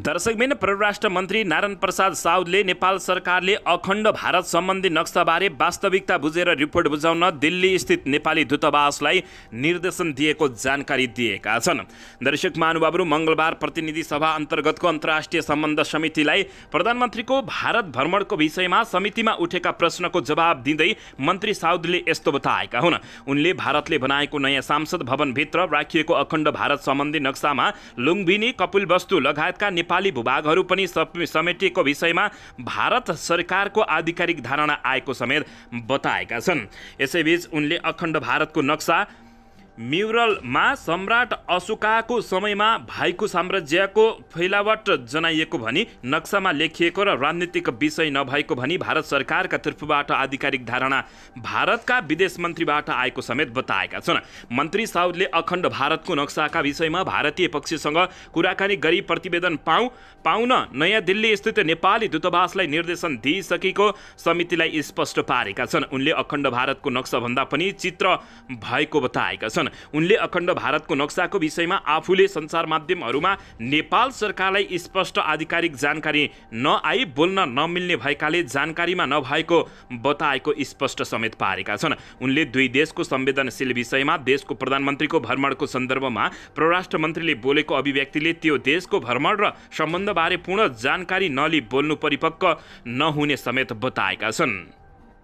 दर्शकबिन परराष्ट्र मन्त्री नारायण प्रसाद साउदले नेपाल सरकारले अखण्ड भारत सम्बन्धी नक्साबारे वास्तविकता बुझेर रिपोर्ट बुझाउन दिल्ली स्थित नेपाली दूतावासलाई निर्देशन दिएको जानकारी दिएका छन्। दर्शक महानुभावहरू, मंगलबार प्रतिनिधि सभा अन्तर्गतको अन्तर्राष्ट्रिय सम्बन्ध समितिलाई प्रधानमन्त्रीको भारत भ्रमणको विषयमा समितिमा उठेका प्रश्नको जवाब दिँदै मन्त्री साउदले यस्तो बताएका हुन्। उनले भारतले बनाएको नयाँ संसद भवनभित्र राखिएको अखण्ड भारत सम्बन्धी नक्सामा लुम्बिनी, कपिलवस्तु लगायतका नेपाली भूभागहरू पनि समेटिएको विषयमा भारत सरकारको आधिकारिक धारणा आएको समेत बताएका छन्। यसैबीच उनले अखण्ड भारतको नक्सा म्युरलमा सम्राट अशोकाको समयमा भएको साम्राज्यको फैलावट जनाइएको भनी नक्सामा लेखिएको र राजनीतिक विषय नभएको भनी भारत सरकारका तर्फबाट आधिकारिक धारणा भारतका विदेश मन्त्रीबाट आएको समेत बताएका छन्। मन्त्री साउदले अखण्ड भारतको नक्साका विषयमा भारतीय पक्षसँग कुराकानी गरी प्रतिवेदन पाउन नयाँ दिल्ली स्थित नेपाली दूतावासलाई निर्देशन दिइसकेको समितिलाई स्पष्ट पारेका छन्। उनले अखण्ड भारतको नक्साभन्दा पनि चित्र भएको बताएका छन्। उनले अखण्ड भारतको नक्साको विषयमा आफूले सञ्चार माध्यमहरूमा नेपाल सरकारलाई स्पष्ट आधिकारिक जानकारी नआई बोल्न नमिल्ने भएकाले जानकारीमा नभएको बताएको स्पष्ट समेत पारेका छन्। उनले दुई देशको संवेदनशील विषयमा देशको प्रधानमन्त्रीको भ्रमणको सन्दर्भमा परराष्ट्र मन्त्रीले बोलेको अभिव्यक्तिले त्यो देशको भ्रमण र सम्बन्धबारे पूर्ण जानकारी नलिई बोल्नु परिपक्व नहुने समेत बताएका छन्।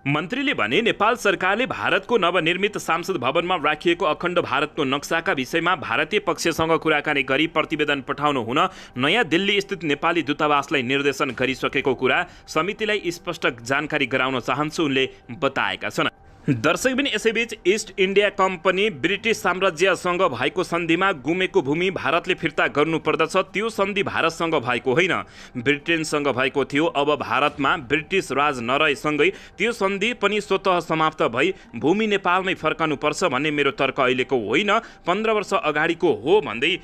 मन्त्रीले भने नेपाल सरकारले भारतको नवनिर्मित संसद भवनमा राखिएको अखण्ड भारतको नक्साका विषयमा भारतीय पक्षसँग कुराकानी गरी प्रतिवेदन पठाउनु हुन नयाँ दिल्ली स्थित नेपाली दूतावासलाई निर्देशन गरिसकेको कुरा समितिलाई स्पष्ट जानकारी गराउन चाहन्छु उनले बताएका छन्। दर्शकबिन यसैबीच इस्ट इन्डिया कम्पनी ब्रिटिस साम्राज्यसँग भएको सन्धिमा गुमेको भूमि भारतले फिर्ता गर्नुपर्दछ। त्यो सन्धि भारतसँग भएको होइन, ब्रिटेनसँग भएको थियो। अब भारतमा ब्रिटिस राज नरहेसँगै त्यो सन्धि पनि स्वतः समाप्त भई भूमि नेपालमै फर्कनुपर्छ भन्ने मेरो तर्क अहिलेको होइन, 15 वर्ष अगाडिको हो भन्दै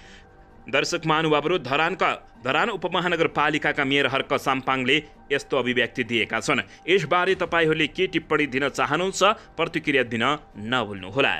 दर्शक महानुभावहरू धरान उपमहानगरपालिकाका मेयर हर्क साम्पाङले यस्तो अभिव्यक्ति दिएका छन्। यसबारे तपाईहरूले के टिप्पणी दिन चाहनुहुन्छ? प्रतिक्रिया दिन नभुल्नुहोला।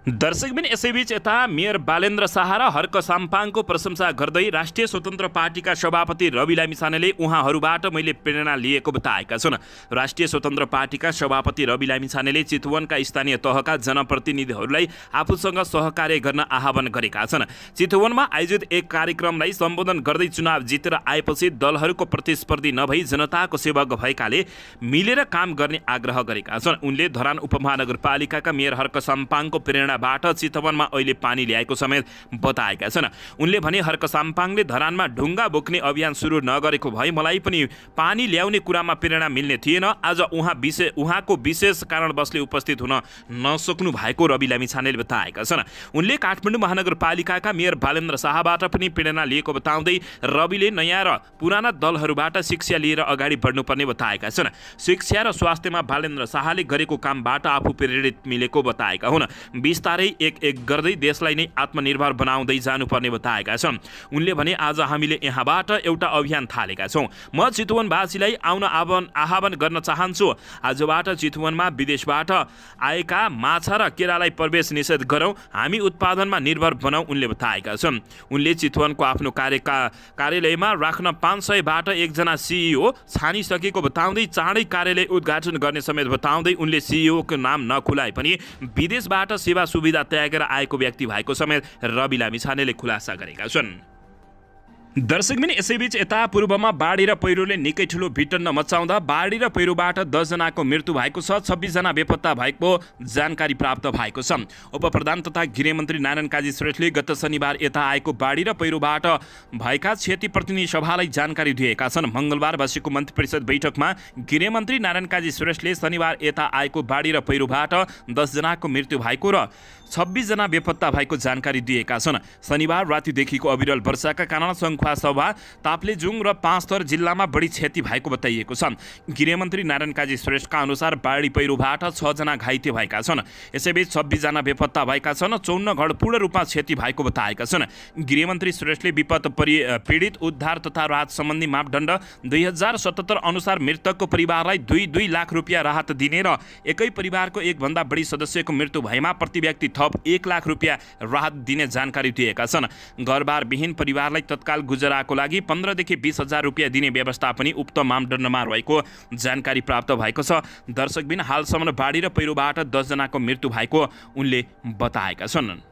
दर्शकबिन यसैबीच यता मेयर बालेन्द्र शाह र हर्क साम्पाङको प्रशंसा गर्दै राष्ट्रिय स्वतन्त्र पार्टीका सभापति रवि लामिछानेले उहाँहरूबाट मैले प्रेरणा लिएको बताएका छन्। राष्ट्रिय स्वतन्त्र पार्टीका सभापति रवि लामिछानेले चितवनका स्थानीय तहका जनप्रतिनिधिहरूलाई आफूसँग सहकार्य गर्न आह्वान गरेका छन्। चितवनमा आयोजित एक कार्यक्रमलाई सम्बोधन गर्दै चुनाव जितेर आएपछि दलहरूको प्रतिस्पर्धी नभई जनताको सेवक भएकाले मिलेर काम गर्ने आग्रह गरेका छन्। उनले धरान उपमहानगरपालिकाका मेयर हर्क साम्पाङको प्रेरणा बाट चितवनमा अहिले पानी ल्याएको समेत बताएका छन्। उनले भने हर्क साम्पाङले धरानमा ढुङ्गा बोक्ने अभियान सुरु नगरेको भए मलाई पनि पानी ल्याउने कुरामा प्रेरणा मिल्ने थिएन। आज उहाँको विशेष कारणवशले उपस्थित हुन नसक्नु भएको रवि लामिछानेले बताएका छन्। उनले काठमाडौँ महानगरपालिकाका मेयर बालेन्द्र शाहबाट पनि प्रेरणा लिएको बताउँदै रविले नयाँ र पुराना दलहरूबाट शिक्षा लिएर अगाडि बढ्नुपर्ने बताएका छन्। शिक्षा र स्वास्थ्यमा बालेन्द्र शाहले गरेको कामबाट आफू प्रेरित मिलेको बताएका हुन्। बिस्तारै एक गर्दै देशलाई नै आत्मनिर्भर बनाउँदै जानुपर्ने बताएका छन्। उनले भने आज हामीले यहाँबाट एउटा अभियान थालेका छौँ। म चितवनवासीलाई आउन आह्वान गर्न चाहन्छु। आजबाट चितवनमा विदेशबाट आएका माछा र केरालाई प्रवेश निषेध गरौँ, हामी उत्पादनमा निर्भर बनाऊ उनले बताएका छन्। उनले चितवनको आफ्नो कार्यालयमा राख्न 500बाट एकजना CEO छानिसकेको बताउँदै चाँडै कार्यालय उद्घाटन गर्ने समेत बताउँदै उनले CEO को नाम नखुलाए पनि विदेशबाट सेवा सुविधा त्यागेर आएको व्यक्ति भएको समेत रवि लामिछानेले खुलासा गरेका छन्। दर्शकबिन यसैबीच यता पूर्वमा बाढी र पहिरोले निकै ठुलो विटन्न मचाउँदा बाढी र पहिरोबाट 10 जनाको मृत्यु भएको छ, 26 जना बेपत्ता भएको जानकारी प्राप्त भएको छ। उपप्रधान तथा गृहमन्त्री नारायण काजी श्रेष्ठले गत शनिबार यता आएको बाढी र पहिरोबाट भएका क्षति प्रतिनिधि सभालाई जानकारी दिएका छन्। मंगलबार बसेको मन्त्री परिषद बैठकमा गृहमन्त्री नारायण काजी श्रेष्ठले शनिबार यता आएको बाढी र पहिरोबाट 10 जनाको मृत्यु भएको र 26 जना बेपत्ता भएको जानकारी दिएका छन्। शनिबार रातिदेखिको अविरल वर्षाका कारण सङ्खुवासभा, ताप्लेजुङ र पाँचथर जिल्लामा बढी क्षति भएको बताइएको छ। गृहमन्त्री नारायण काजी श्रेष्ठका अनुसार बाढी पहिरोबाट 6 जना घाइते भएका छन्। यसैबीच 26 जना बेपत्ता भएका छन्। 54 घर पूर्ण रूपमा क्षति भएको बताएका छन्। गृहमन्त्री श्रेष्ठले विपद पीडित उद्धार तथा राहत सम्बन्धी मापदण्ड 2077 अनुसार मृतकको परिवारलाई 2 लाख रुपियाँ राहत दिने र एकै परिवारको एकभन्दा बढी सदस्यको मृत्यु भएमा प्रति व्यक्ति थप 1 लाख रुपियाँ राहत दिने जानकारी दिएका छन्। घरबार विहीन परिवारलाई तत्काल गुजराको लागि 15 देखि 20 हजार रुपियाँ दिने व्यवस्था पनि उक्त मापदण्डमा रहेको जानकारी प्राप्त भएको छ। दर्शकबिन हालसम्म बाढी र पहिरोबाट 10 जनाको मृत्यु भएको उनले बताएका छन्।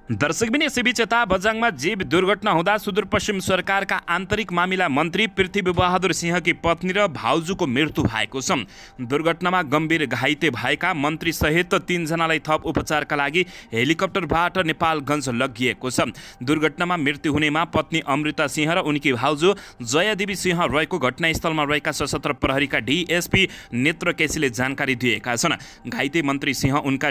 दर्शकबिन यसैबीच यता बझाङमा जीव दुर्घटना हुँदा सुदूरपश्चिम सरकारका आन्तरिक मामिला मन्त्री पृथ्वी बहादुर सिंहकी पत्नी र भाउजूको मृत्यु भएको छ। दुर्घटनामा गम्भीर घाइते भएका मन्त्री सहित 3 जनालाई थप उपचारका लागि हेलिकप्टरबाट नेपालगञ्ज लगिएको छ। दुर्घटनामा मृत्यु हुनेमा पत्नी अमृता सिंह र उनकी भाउजू जयादेवी सिंह रहेको घटनास्थलमा रहेका सशस्त्र प्रहरीका डीएसपी नेत्र केसीले जानकारी दिएका छन्। घाइते मन्त्री सिंह उनका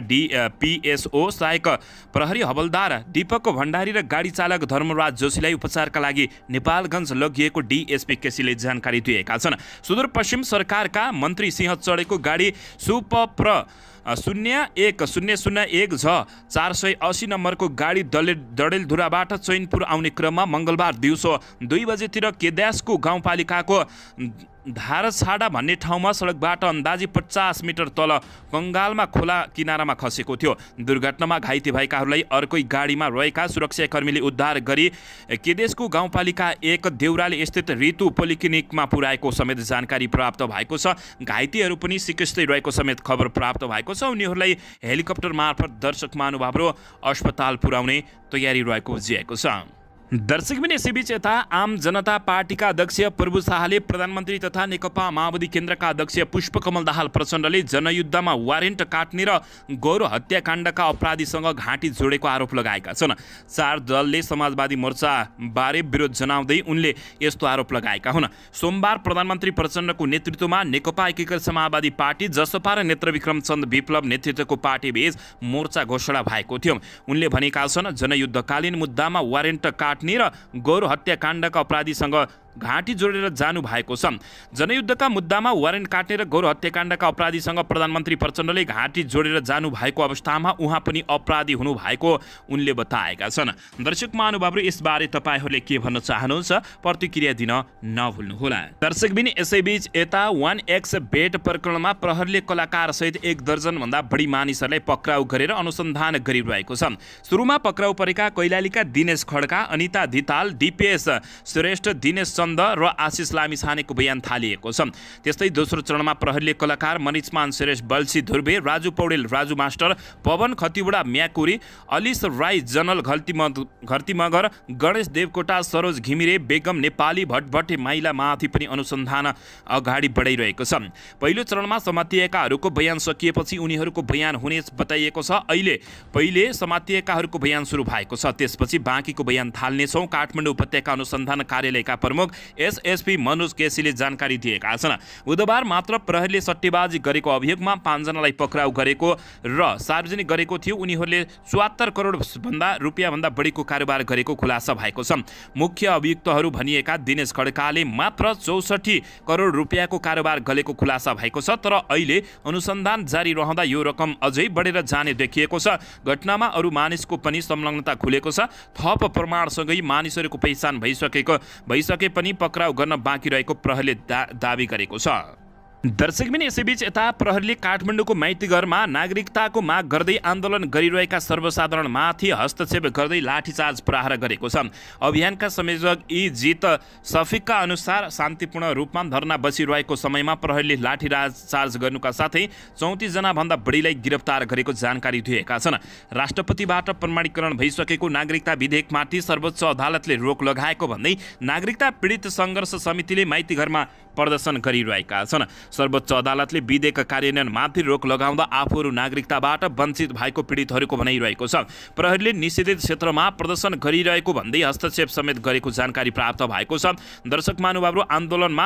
पीएसओ सहायक प्रहरी हवलदार दीपक भण्डारी र गाडी चालक धर्मराज जोशीलाई उपचारका लागि नेपालगञ्ज लगिएको डीएसपी केसीले जानकारी दिएका छन्। सुदूरपश्चिम सरकारका मन्त्री सिंह चढेको गाडी सुपप्र 0101 झ 480 नम्बरको गाडी डडेलधुराबाट चैनपुर आउने क्रममा मङ्गलबार दिउँसो 2 बजेतिर केदासको गाउँपालिकाको धारछाडा भन्ने ठाउँमा सडकबाट अन्दाजी 50 मिटर तल कङ्गालमा खोला किनारामा खसेको थियो। दुर्घटनामा घाइते भएकाहरूलाई अर्कै गाडीमा रहेका सुरक्षाकर्मीले उद्धार गरी केदेशको गाउँपालिका 1 देउराली स्थित ऋतु पोलिक्लिनिकमा पुर्याएको समेत जानकारी प्राप्त भएको छ। घाइतेहरू पनि सिकित्सै रहेको समेत खबर प्राप्त भएको छ। उनीहरूलाई हेलिकप्टर मार्फत दर्शक महानुभावहरू अस्पताल पुर्याउने तयारी रहेको बुझिएको छ। दर्शकबिन यसैबीच यता आम जनता पार्टीका अध्यक्ष प्रभु शाहले प्रधानमन्त्री तथा नेकपा माओवादी केन्द्रका अध्यक्ष पुष्पकमल दाहाल प्रचण्डले जनयुद्धमा वारेन्ट काट्ने र गौर हत्याकाण्डका अपराधीसँग घाँटी जोडेको आरोप लगाएका छन्। 4 दलले समाजवादी मोर्चा बारे विरोध जनाउँदै उनले यस्तो आरोप लगाएका हुन्। सोमबार प्रधानमन्त्री प्रचण्डको नेतृत्वमा नेकपा एकीकृत समाजवादी पार्टी जसपा र नेत्रविक्रम चन्द विप्लव नेतृत्वको पार्टीबीच मोर्चा घोषणा भएको थियो। उनले भनेका छन् जनयुद्धकालीन मुद्दामा वारेन्ट काट्ने र गौर हत्याकाण्डका अपराधीसँग घाँटी जोडेर जानु भएको छ। जनयुद्धका मुद्दामा वारेन्ट काट्ने र गौर हत्याकाण्डका अपराधीसँग प्रधानमन्त्री प्रचण्डले घाँटी जोडेर जानु भएको अवस्थामा उहाँ पनि अपराधी हुनु भएको उनले बताएका छन्। दर्शक महानुभावहरू यसबारे तपाईहरूले के भन्न चाहनुहुन्छ प्रतिक्रिया दिन नभुल्नुहोला। दर्शकबिन यसैबीच यता 1x बेट प्रकरणमा प्रहरीले कलाकार सहित 1 दर्जन भन्दा बढी मानिसहरूलाई पक्राउ गरेर अनुसन्धान गरिरहेको छ। सुरुमा पक्राउ परेका कैलालीका दिनेश खड्का, अनिता धिताल, डीपीएस श्रेष्ठ, दिनेश चन्द र आशिष लामिछानेको बयान थालिएको छ। त्यस्तै दोस्रो चरणमा प्रहरीले कलाकार मनिषमान श्रेष्ठ, बल्सी धुर्वे, राजु पौडेल, राजु मास्टर, पवन खतिवडा म्याकुरी, अलिस राई, जनल घरतीमगर, गणेश देवकोटा, सरोज घिमिरे, बेगम नेपाली, भटभटे माइला माथि पनि अनुसन्धान अगाडि बढाइरहेको छ। पहिलो चरणमा समातिएकाहरूको बयान सकिएपछि उनीहरूको बयान हुने बताइएको छ। पहिले समातिएकाहरूको बयान सुरु भएको छ, त्यसपछि बाँकीको बयान थाल्नेछौँ, काठमाडौँ उपत्यका अनुसन्धान कार्यालयका प्रमुख एसएसपी मनोज केसीले जानकारी दिएका छन्। बुधबार मात्र प्रहरीले सट्टेबाजी गरेको अभियोगमा 5 जनालाई पक्राउ गरेको र सार्वजनिक गरेको थियो। उनीहरूले 74 करोड रुपियाँ भन्दा बढीको कारोबार गरेको खुलासा भएको छ। मुख्य अभियुक्तहरू भनिएका दिनेश खड्काले मात्र 64 करोड रुपियाँको कारोबार गरेको खुलासा भएको छ। तर अहिले अनुसन्धान जारी रहँदा यो रकम अझै बढेर जाने देखिएको छ। घटनामा अरू मानिसको पनि संलग्नता खुलेको छ। थप प्रमाणसँगै मानिसहरूको पहिचान भइसके पनि पक्राउ गर्न बाँकी रहेको प्रहरीले दावी गरेको छ। दर्शकबिन यसैबीच यता प्रहरीले काठमाडौँको माइतीघरमा नागरिकताको माग गर्दै आन्दोलन गरिरहेका सर्वसाधारणमाथि हस्तक्षेप गर्दै लाठीचार्ज प्रहार गरेको छ। अभियानका संयोजक जित सफिकका अनुसार शान्तिपूर्ण रूपमा धरना बसिरहेको समयमा प्रहरीले लाठीचार्ज गर्नुका साथै 34 जना भन्दा बढीलाई गिरफ्तार गरेको जानकारी दिएका छन्। राष्ट्रपतिबाट प्रमाणीकरण भइसकेको नागरिकता विधेयकमाथि सर्वोच्च अदालतले रोक लगाएको भन्दै नागरिकता पीडित सङ्घर्ष समितिले माइतीघरमा प्रदर्शन गरिरहेका छन्। सर्वोच्च अदालतले विधेयक कार्यान्वयनमाथि रोक लगाउँदा आफूहरू नागरिकताबाट वञ्चित भएको पीडितहरूको भनाइरहेको छ। प्रहरीले निषेधित क्षेत्रमा प्रदर्शन गरिरहेको भन्दै हस्तक्षेप समेत गरेको जानकारी प्राप्त भएको छ। दर्शक महानुभावहरू आन्दोलनमा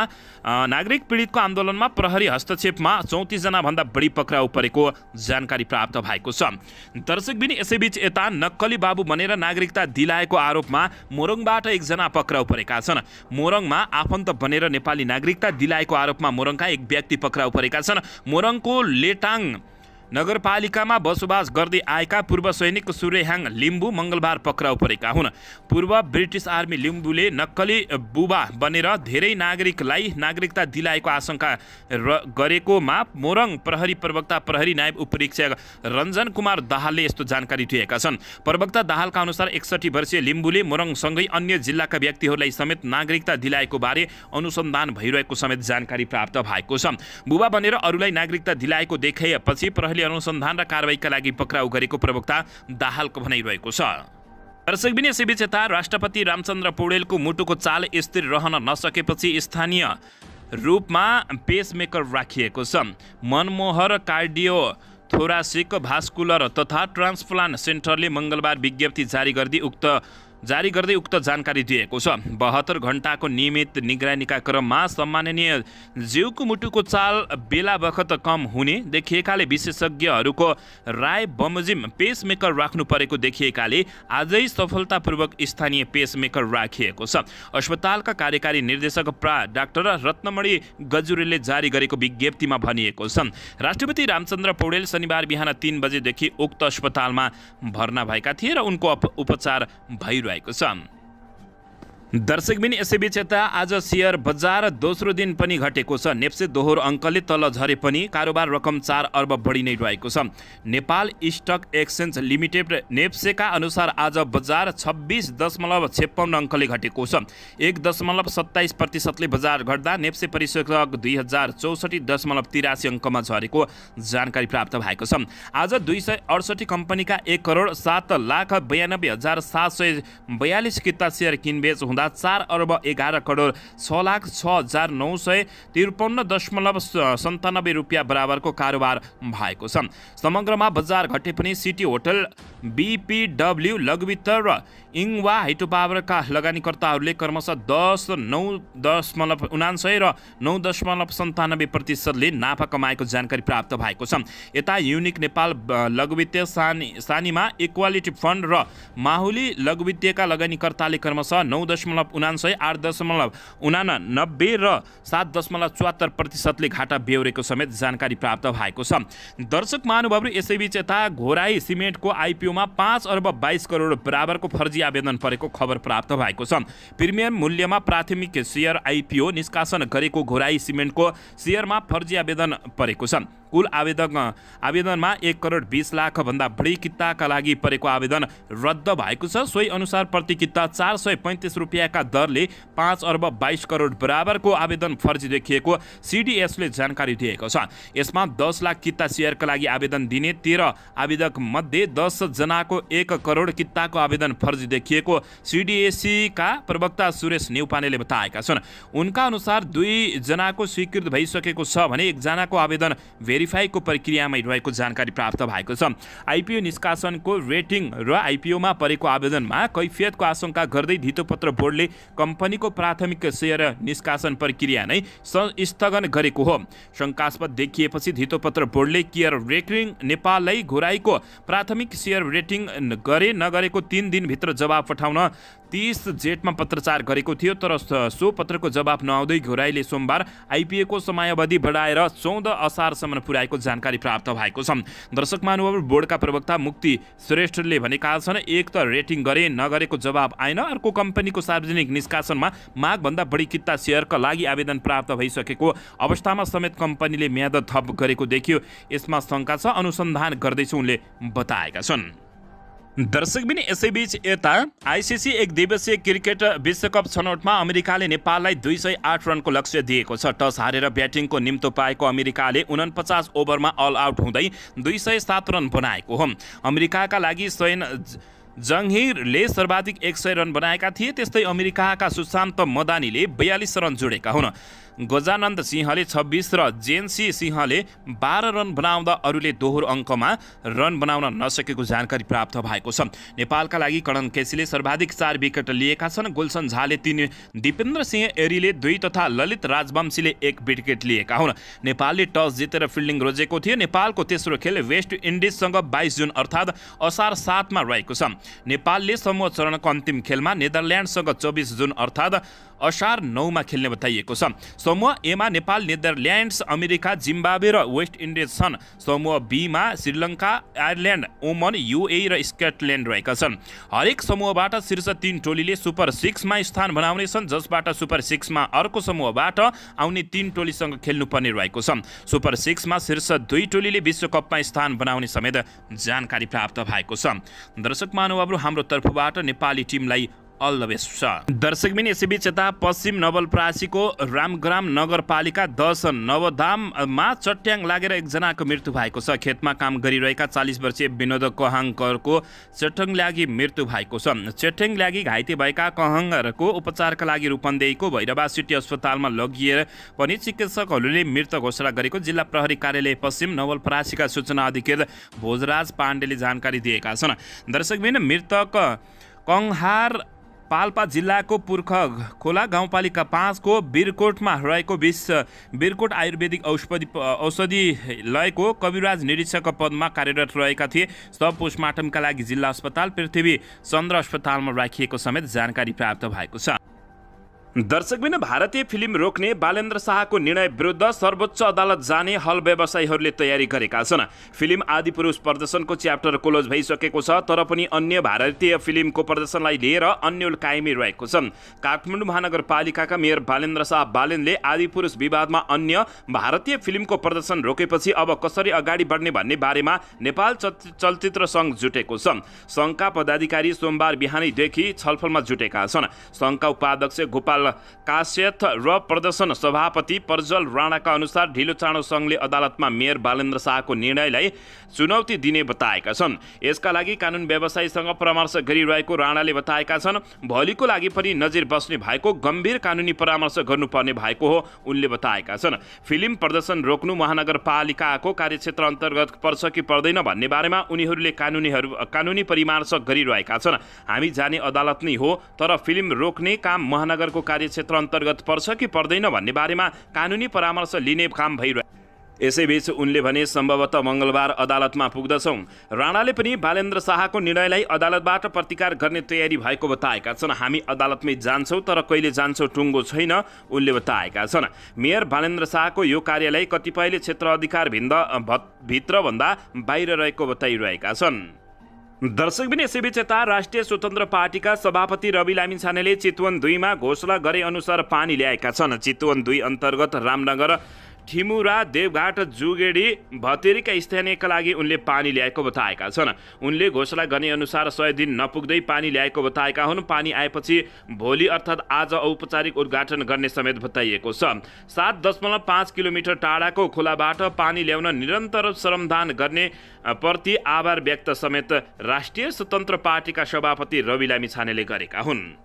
नागरिक पीडितको आन्दोलनमा प्रहरी हस्तक्षेपमा 34 जना भन्दा बढी पक्राउ परेको जानकारी प्राप्त भएको छ। दर्शकबिन यसैबीच यता नक्कली बाबु बनेर नागरिकता दिलाएको आरोपमा मोरङबाट 1 जना पक्राउ परेका छन्। मोरङमा आफन्त बनेर नेपाली नागरिकता दिलाएको आरोपमा मोरङका 1 व्यक्ति पक्राउ परेका छन्। मोरङको लेटाङ नगरपालिकामा बसोबास गर्दै आएका पूर्व सैनिक सूर्यहाङ लिम्बू मङ्गलबार पक्राउ परेका हुन्। पूर्व ब्रिटिस आर्मी लिम्बूले नक्कली बुबा बनेर धेरै नागरिकलाई नागरिकता दिलाएको आशंका गरेकोमा मोरङ प्रहरी प्रवक्ता प्रहरी नायब उपरीक्षक रञ्जन कुमार दाहालले यस्तो जानकारी दिएका छन्। प्रवक्ता दाहालका अनुसार 61 वर्षीय लिम्बूले मोरङसँगै अन्य जिल्लाका व्यक्तिहरूलाई समेत नागरिकता दिलाएको बारे अनुसन्धान भइरहेको समेत जानकारी प्राप्त भएको छ। बुबा बनेर अरूलाई नागरिकता दिलाएको देखाएपछि प्रहरीले अनुसन्धान र कारबाहीका लागि पक्राउ गरेको प्रवक्ता दाहालको भनाइरहेको छ। दर्शकबिन यसैबीच यता राष्ट्रपति रामचन्द्र पौडेलको मुटुको चाल स्थिर रहन नसकेपछि स्थानीय रूपमा पेसमेकर राखिएको छ। मनमोहर कार्डियो थोरासिक भास्कुलर तथा ट्रान्सप्लान्ट सेन्टरले मङ्गलबार विज्ञप्ति जारी गर्दै उक्त जानकारी दिएको छ। 72 घण्टाको नियमित निगरानीका क्रममा सम्माननीय ज्यूको मुटुको चाल बेला बखत कम हुने देखिएकाले विशेषज्ञहरूको राय बमोजिम पेसमेकर राख्नु परेको देखिएकाले आजै सफलतापूर्वक स्थानीय पेसमेकर राखिएको छ। अस्पतालका कार्यकारी निर्देशक डाक्टर रत्नमणि गजुरेलले जारी गरेको विज्ञप्तिमा भनिएको छ। राष्ट्रपति रामचन्द्र पौडेल शनिबार बिहान 3 बजेदेखि उक्त अस्पतालमा भर्ना भएका थिए र उनको उपचार भइरहेको छ। दर्शकबिन यसैबीच यता आज शेयर बजार दोस्रो दिन पनि घटेको छ। नेप्से दोहोरो अङ्कले तल झरे पनि कारोबार रकम 4 अर्ब बढी नै रहेको छ। नेपाल स्टक एक्सचेन्ज लिमिटेड नेप्सेका अनुसार आज बजार 26.56 अङ्कले घटेको छ। 1.27% बजार घट्दा नेप्से परिसूचक 2064.83 अङ्कमा झरेको जानकारी प्राप्त भएको छ। आज 268 कम्पनीका 1,07,92,742 किता सेयर किनबेच 4 अर्ब 11 करोड 6,06,953.97 रुपियाँ बराबरको कारोबार भएको छ। समग्रमा बजार घटे पनि सिटी होटल, बीपीडब्ल्यू, लघुवित्त र इङ्वा हाइड्रो पावरका लगानीकर्ताहरूले क्रमशः 10.9% र 9.97% नाफा कमाएको जानकारी प्राप्त भएको छ। यता युनिक नेपाल लघुवित्तीय सानीमा इक्वालिटी फन्ड र माहुली लघुवित्तीयका लगानीकर्ताले क्रमशः 9.79, 8.89 र 7.74% घाटा बेहोरेको समेत जानकारी प्राप्त भएको छ। दर्शक महानुभावहरू यसैबीच यता घोराई सिमेन्टको आइपिओमा 5 अर्ब 22 करोड बराबरको फर्जी आवेदन परेको खबर प्राप्त भएको छ। प्रिमियम मूल्यमा प्राथमिक शेयर आइपिओ निष्कासन गरेको घोराई सिमेन्टको शेयरमा फर्जी आवेदन परेको छ। कुल आवेदनमा 1 करोड 20 लाख भन्दा बढी किताका लागि परेको आवेदन रद्द भएको छ। सोही अनुसार प्रति किता 435 रुपियाँका दरले 5 अर्ब 22 करोड बराबरको आवेदन फर्जी देखिएको सिडिएसले जानकारी दिएको छ। यसमा 10 लाख किता शेयरका लागि आवेदन दिने 13 आवेदक मध्ये 10 जनाको 1 करोड किताको आवेदन फर्जी देखिएको सिडिएसीका प्रवक्ता सुरेश न्यौपानेले बताएका छन्। उनका अनुसार 2 जनाको स्वीकृत भइसकेको छ भने 1 जनाको आवेदन भेरिफाईको प्रक्रियामा रहेको जानकारी प्राप्त भएको छ। आइपिओ निष्कासनको रेटिङ र आइपिओमा परेको आवेदनमा कैफियतको आशंका गर्दै धितोपत्र बोर्डले कम्पनीको प्राथमिक शेयर निष्कासन प्रक्रिया नै स्थगन गरेको हो। शङ्कास्पद देखिएपछि धितोपत्र बोर्डले केयर रेटिङ नेपाललाई घोराईको प्राथमिक शेयर रेटिङ गरे नगरेको 3 दिनभित्र जवाब पठाउन 30 जेठमा पत्रचार गरेको थियो। तर सो पत्रको जवाब नआउँदै घोराईले सोमबार आइपिओको समयावधि बढाएर 14 असारसम्म पुर्याएको जानकारी प्राप्त भएको छ। दर्शक महानुभाव बोर्डका प्रवक्ता मुक्ति श्रेष्ठले भनेका छन्, एक त रेटिङ गरे नगरेको जवाब आएन, अर्को कम्पनीको सार्वजनिक निष्कासनमा मागभन्दा बढी किता शेयरका लागि आवेदन प्राप्त भइसकेको अवस्थामा समेत कम्पनीले म्याद थप गरेको देखियो। यसमा शङ्का छ, अनुसन्धान गर्दैछु उनले बताएका छन्। दर्शकबिन यसैबीच यता आइसिसी 1 दिवसीय क्रिकेट विश्वकप छनौटमा अमेरिकाले नेपाललाई 208 रनको लक्ष्य दिएको छ। टस हारेर ब्याटिङको निम्तो पाएको अमेरिकाले 49 ओभरमा अल आउट हुँदै 207 रन बनाएको हो। अमेरिकाका लागि सैन जङ्गिरले सर्वाधिक 100 रन बनाएका थिए। त्यस्तै अमेरिकाका सुशान्त मदानीले 42 रन जोडेका हुन्। गजानन्द सिंहले 26 र जेन्सी सिंहले 12 रन बनाउँदा अरूले दोहोरो अङ्कमा रन बनाउन नसकेको जानकारी प्राप्त भएको छ। नेपालका लागि करण केसीले सर्वाधिक 4 विकेट लिएका छन्। गुलसन झाले 3, दिपेन्द्र सिंह एरीले 2 तथा ललित राजवंशीले 1 विकेट लिएका हुन्। नेपालले टस जितेर फिल्डिङ रोजेको थियो। नेपालको तेस्रो खेल वेस्ट इन्डिजसँग 22 जुन अर्थात् असार 7 मा रहेको छ। नेपालले समूह चरणको अन्तिम खेलमा नेदरल्यान्डसँग 24 जुन अर्थात् असार 9 मा खेल्ने बताइएको छ। समूह ए मा नेपाल, नेदरल्यान्ड्स, अमेरिका, जिम्बाब्वे र वेस्ट इन्डिज छन्। समूह बी मा श्रीलङ्का, आयरल्यान्ड, ओमन, युएई र स्कटल्यान्ड रहेका छन्। हरेक समूहबाट शीर्ष 3 टोलीले सुपर 6 मा स्थान बनाउनेछन्, जसबाट सुपर 6 मा अर्को समूहबाट आउने 3 टोलीसँग खेल्नुपर्ने रहेको छ। सुपर 6 मा शीर्ष 2 टोलीले विश्वकपमा स्थान बनाउने समेत जानकारी प्राप्त भएको छ। दर्शक महानुभावहरू, हाम्रो तर्फबाट नेपाली टिमलाई अल द बेस्ट छ। दर्शकबिन, यसैबीच यता पश्चिम नवलपरासीको रामग्राम नगरपालिका 10 नवधाममा चट्याङ लागेर एकजनाको मृत्यु भएको छ। खेतमा काम गरिरहेका 40 वर्षीय विनोद कहाङकरको चट्याङ लागि मृत्यु भएको छ। चट्याङ लागि घाइते भएका कहाङको उपचारका लागि रूपन्देहीको भैरवा सिटी अस्पतालमा लगिएर पनि चिकित्सकहरूले मृत घोषणा गरेको जिल्ला प्रहरी कार्यालय पश्चिम नवलपरासीका सूचना अधिकृत भोजराज पाण्डेले जानकारी दिएका छन्। दर्शकबिन, मृतक कङ्हार पाल्पा जिल्लाको पुर्ख खोला गाउँपालिका 5 को बिरकोटमा रहेको बिरकोट आयुर्वेदिक औषधिलयको कविराज निरीक्षक पदमा कार्यरत रहेका थिए। सब पोस्टमार्टमका लागि जिल्ला अस्पताल पृथ्वी चन्द्र अस्पतालमा राखिएको समेत जानकारी प्राप्त भएको छ। दर्शकबिन, भारतीय फिल्म रोक्ने बालेन्द्र शाहको निर्णय विरुद्ध सर्वोच्च अदालत जाने हल व्यवसायीहरूले तयारी गरेका छन्। फिल्म आदिपुरुष प्रदर्शनको च्याप्टर क्लोज भइसकेको छ, तर पनि अन्य भारतीय फिल्मको प्रदर्शनलाई लिएर अन्यल कायमी रहेको छ। काठमाडौँ महानगरपालिकाका मेयर बालेन्द्र शाह बालेनले आदिपुरुष विवादमा अन्य भारतीय फिल्मको प्रदर्शन रोकेपछि अब कसरी अगाडि बढ्ने भन्ने बारेमा नेपाल चलचित्र सङ्घ जुटेको छ। सङ्घका पदाधिकारी सोमबार बिहानैदेखि छलफलमा जुटेका छन्। सङ्घका उपाध्यक्ष गोपाल काश्यप र प्रदर्शन सभापति प्रज्वल राणाका अनुसार ढिलो चाँडो सङ्घले अदालतमा मेयर बालेन्द्र शाहको निर्णयलाई चुनौती दिने बताएका छन्। यसका लागि कानुन व्यवसायीसँग परामर्श गरिरहेको राणाले बताएका छन्। भोलिको लागि पनि नजिर बस्ने भएको, गम्भीर कानुनी परामर्श गर्नुपर्ने भएको हो उनले बताएका छन्। फिल्म प्रदर्शन रोक्नु महानगरपालिकाको कार्यक्षेत्र अन्तर्गत पर्छ कि पर्दैन भन्ने बारेमा उनीहरूले कानुनी परामर्श गरिरहेका छन्। हामी जाने अदालत नै हो, तर फिल्म रोक्ने काम महानगरको कार्यक्षेत्र अन्तर्गत पर्छ कि पर्दैन भन्ने बारेमा कानुनी परामर्श लिने काम भइरहेको। यसैबीच उनले भने सम्भवतः मङ्गलबार अदालतमा पुग्दछौँ। राणाले पनि बालेन्द्र शाहको निर्णयलाई अदालतबाट प्रतिकार गर्ने तयारी भएको बताएका छन्। हामी अदालतमै जान्छौँ, तर कहिले जान्छौँ टुङ्गो छैन, उनले बताएका छन्। मेयर बालेन्द्र शाहको यो कार्यालय कतिपयले क्षेत्र अधिकार भित्रभन्दा बाहिर रहेको बताइरहेका छन्। दर्शकबिन, यसैबीच यता राष्ट्रिय स्वतन्त्र पार्टीका सभापति रवि लामिछानेले चितवन 2 मा घोषणा गरे अनुसार पानी ल्याएका छन्। चितवन 2 अन्तर्गत रामनगर, ठिमुरा, देवघाट, जुगेडी, भतेरीका स्थानीयका लागि उनले पानी ल्याएको बताएका छन्। उनले घोषणा गर्ने अनुसार 100 दिन नपुग्दै पानी ल्याएको बताएका हुन्। पानी आएपछि भोलि अर्थात् आज औपचारिक उद्घाटन गर्ने समेत बताइएको छ। 7.5 किलोमिटर टाढाको खोलाबाट पानी ल्याउन निरन्तर श्रमदान गर्ने प्रति आभार व्यक्त समेत राष्ट्रिय स्वतन्त्र पार्टीका सभापति रवि लामिछानेले गरेका हुन्।